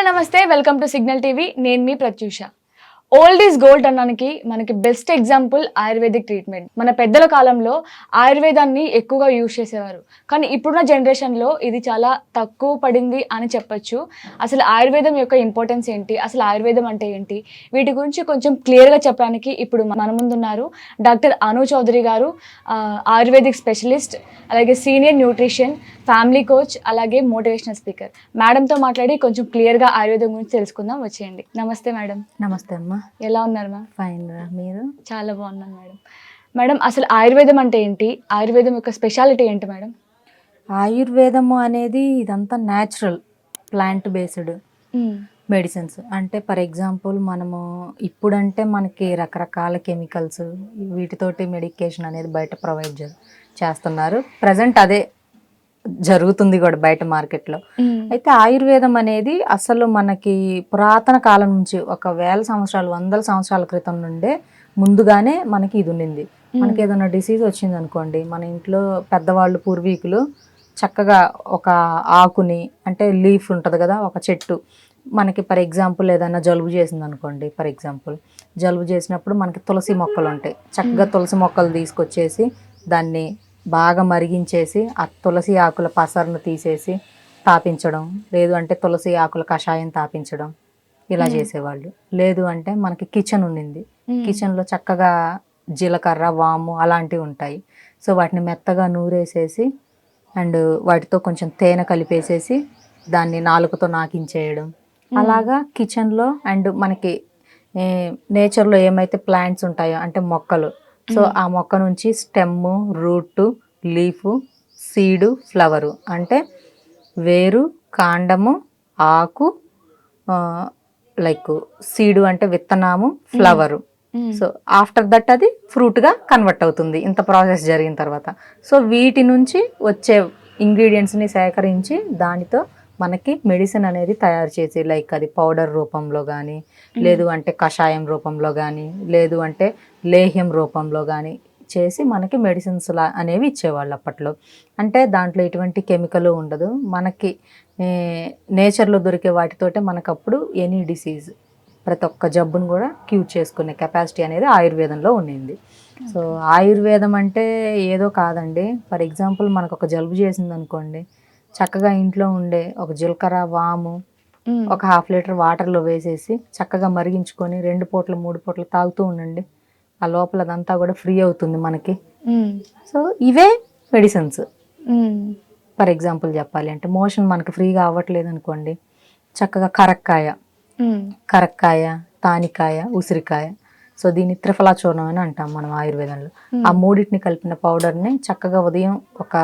నమస్తే welcome to signal TV నేను మీ Pratyusha old is gold అనడానికి మనకి బెస్ట్ ఎగ్జాంపుల్ ఆయుర్వేదిక్ ట్రీట్మెంట్ మన పెద్దల కాలంలో ఆయుర్వేదాన్ని ఎక్కువగా యూజ్ చేసేవారు కానీ ఇప్పుడున్న జనరేషన్లో ఇది చాలా తక్కువ పడింది అని చెప్పొచ్చు అసలు ఆయుర్వేదం యొక్క ఇంపార్టెన్స్ ఏంటి అసలు ఆయుర్వేదం అంటే ఏంటి వీటి గురించి కొంచెం క్లియర్గా చెప్పడానికి ఇప్పుడు మన ముందున్నారు డాక్టర్ అను చౌదరి గారు ఆయుర్వేదిక్ స్పెషలిస్ట్ అలాగే సీనియర్ న్యూట్రిషన్ ఫ్యామిలీ కోచ్ అలాగే మోటివేషనల్ స్పీకర్ మేడంతో మాట్లాడి కొంచెం క్లియర్గా ఆయుర్వేదం గురించి తెలుసుకుందాం వచ్చేయండి నమస్తే మేడం నమస్తే అమ్మా ఎలా ఉన్నారు మ్యామ్ ఫైన్ రా మీరు చాలా బాగున్నాను మేడం మేడం అసలు ఆయుర్వేదం అంటే ఏంటి ఆయుర్వేదం యొక్క స్పెషాలిటీ ఏంటి మేడం ఆయుర్వేదము అనేది ఇదంతా న్యాచురల్ ప్లాంట్ బేస్డ్ మెడిసిన్స్ అంటే ఫర్ ఎగ్జాంపుల్ మనము ఇప్పుడంటే మనకి రకరకాల కెమికల్స్ వీటితోటి మెడికేషన్ అనేది బయట ప్రొవైడ్ చేస్తున్నారు ప్రజెంట్ అదే జరుగుతుంది కూడా బయట మార్కెట్లో అయితే ఆయుర్వేదం అనేది అసలు మనకి పురాతన కాలం నుంచి ఒక వేల సంవత్సరాలు వందల సంవత్సరాల క్రితం నుండే ముందుగానే మనకి ఇది ఉండింది మనకి ఏదైనా డిసీజ్ వచ్చింది అనుకోండి మన ఇంట్లో పెద్దవాళ్ళు పూర్వీకులు చక్కగా ఒక ఆకుని అంటే లీఫ్ ఉంటుంది కదా ఒక చెట్టు మనకి ఫర్ ఎగ్జాంపుల్ ఏదైనా జలుబు చేసింది అనుకోండి ఫర్ ఎగ్జాంపుల్ జలుబు చేసినప్పుడు మనకి తులసి మొక్కలు ఉంటాయి చక్కగా తులసి మొక్కలు తీసుకొచ్చేసి దాన్ని బాగా మరిగించేసి ఆ తులసి ఆకుల పసరును తీసేసి తాపించడం లేదు అంటే తులసి ఆకుల కషాయం తాపించడం ఇలా చేసేవాళ్ళు లేదు అంటే మనకి కిచెన్ ఉండింది కిచెన్లో చక్కగా జీలకర్ర వాము అలాంటివి ఉంటాయి సో వాటిని మెత్తగా నూరేసేసి అండ్ వాటితో కొంచెం తేనె కలిపేసేసి దాన్ని నాలుకతో నాకించేయడం అలాగా కిచెన్లో అండ్ మనకి నేచర్లో ఏమైతే ప్లాంట్స్ ఉంటాయో అంటే మొక్కలు సో ఆ మొక్క నుంచి stem root leaf seed flower అంటే వేరు కాండము ఆకు లైక్ సీడు అంటే విత్తనము ఫ్లవరు సో ఆఫ్టర్ దట్ అది ఫ్రూట్గా కన్వర్ట్ అవుతుంది ఇంత ప్రాసెస్ జరిగిన తర్వాత సో వీటి నుంచి వచ్చే ఇంగ్రీడియంట్స్ని సేకరించి దానితో మనకి మెడిసిన్ అనేది తయారు చేసి లైక్ అది పౌడర్ రూపంలో కానీ లేదు అంటే కషాయం రూపంలో కానీ లేదు అంటే లేహ్యం రూపంలో కానీ చేసి మనకి మెడిసిన్స్ అనేవి ఇచ్చేవాళ్ళు అప్పట్లో అంటే దాంట్లో ఎటువంటి కెమికల్ ఉండదు మనకి నేచర్లో దొరికే వాటితోటే మనకు అప్పుడు ఎనీ డిసీజ్ ప్రతి ఒక్క జబ్బును కూడా క్యూర్ చేసుకునే కెపాసిటీ అనేది ఆయుర్వేదంలో ఉండింది సో ఆయుర్వేదం అంటే ఏదో కాదండి ఫర్ ఎగ్జాంపుల్ మనకు ఒక జలుబు చేసింది అనుకోండి చక్కగా ఇంట్లో ఉండే ఒక జీలకర్ర వాము ఒక 1/2 లీటర్ వాటర్లో వేసేసి చక్కగా మరిగించుకొని 2 పూటలు 3 పూటలు తాగుతూ ఉండండి ఆ లోపల అదంతా కూడా ఫ్రీ అవుతుంది మనకి సో ఇవే మెడిసిన్స్ ఫర్ ఎగ్జాంపుల్ చెప్పాలి అంటే మోషన్ మనకి ఫ్రీగా అవ్వట్లేదు అనుకోండి చక్కగా కరక్కాయ తానికాయ ఉసిరికాయ సో దీన్ని త్రిఫలా చూర్ణం అని అంటాం మనం ఆయుర్వేదంలో ఆ మూడింటిని కలిపిన పౌడర్ని చక్కగా ఉదయం ఒక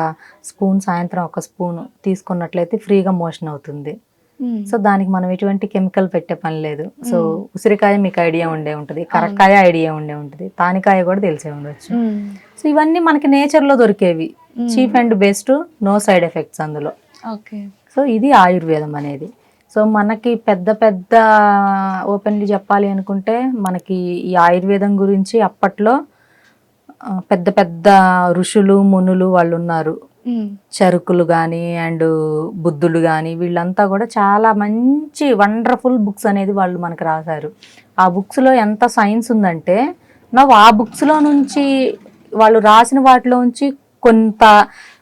స్పూన్ సాయంత్రం ఒక స్పూన్ తీసుకున్నట్లయితే ఫ్రీగా మోషన్ అవుతుంది సో దానికి మనం ఎటువంటి కెమికల్ పెట్టే పని లేదు సో ఉసిరికాయ మీకు ఐడియా ఉండే ఉంటుంది కరక్కాయ ఐడియా ఉండే ఉంటుంది తానికాయ కూడా తెలిసే ఉండొచ్చు సో ఇవన్నీ మనకి నేచర్లో దొరికేవి cheap and best no side effects అందులో సో ఇది ఆయుర్వేదం అనేది సో మనకి పెద్ద పెద్ద ఓపెన్లీ చెప్పాలి అనుకుంటే మనకి ఈ ఆయుర్వేదం గురించి అప్పట్లో పెద్ద పెద్ద ఋషులు మునులు వాళ్ళు ఉన్నారు చరుకులు కానీ అండ్ బుద్ధులు కానీ వీళ్ళంతా కూడా చాలా మంచి వండర్ఫుల్ బుక్స్ అనేది వాళ్ళు మనకు రాశారు ఆ బుక్స్లో ఎంత సైన్స్ ఉందంటే ఆ బుక్స్లో నుంచి వాళ్ళు రాసిన వాటిలో నుంచి కొంత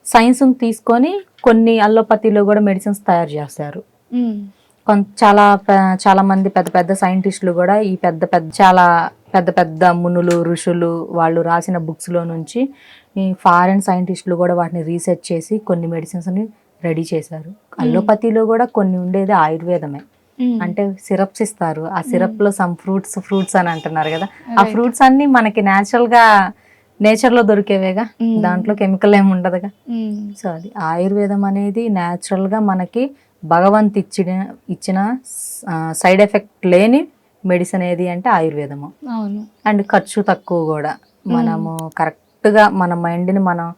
సైన్స్ని తీసుకొని కొన్ని అల్లోపతిలో కూడా మెడిసిన్స్ తయారు చేస్తారు చాలా మంది పెద్ద పెద్ద సైంటిస్టులు కూడా ఈ చాలా పెద్ద మునులు ఋషులు వాళ్ళు రాసిన బుక్స్లో నుంచి ఈ ఫారెన్ సైంటిస్టులు కూడా వాటిని రీసెర్చ్ చేసి కొన్ని మెడిసిన్స్ని రెడీ చేశారు అల్లోపతిలో కూడా కొన్ని ఉండేది ఆయుర్వేదమే అంటే సిరప్స్ ఇస్తారు ఆ సిరప్లో సమ్ ఫ్రూట్స్ అని అంటున్నారు కదా ఆ ఫ్రూట్స్ అన్ని మనకి నేచర్లో దొరికేవేగా దాంట్లో కెమికల్ ఏమి ఉండదుగా సో అది ఆయుర్వేదం అనేది న్యాచురల్గా మనకి భగవంత్ ఇచ్చిన సైడ్ ఎఫెక్ట్ లేని మెడిసిన్ ఏది అంటే ఆయుర్వేదము అండ్ ఖర్చు తక్కువ కూడా మనము కరెక్ట్గా మన మైండ్ని మనం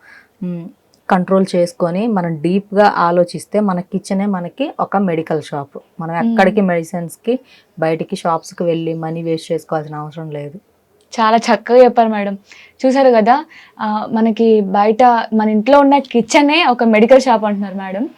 కంట్రోల్ చేసుకొని మనం డీప్గా ఆలోచిస్తే మన కిచెనే మనకి ఒక మెడికల్ షాప్ మనం ఎక్కడికి మెడిసిన్స్కి బయటికి షాప్స్కి వెళ్ళి మనీ వేస్ట్ చేసుకోవాల్సిన అవసరం లేదు చాలా చక్కగా చెప్పారు మేడం చూసారు కదా మనకి బయట మన ఇంట్లో ఉన్న కిచెనే ఒక మెడికల్ షాప్ అంటున్నారు మేడం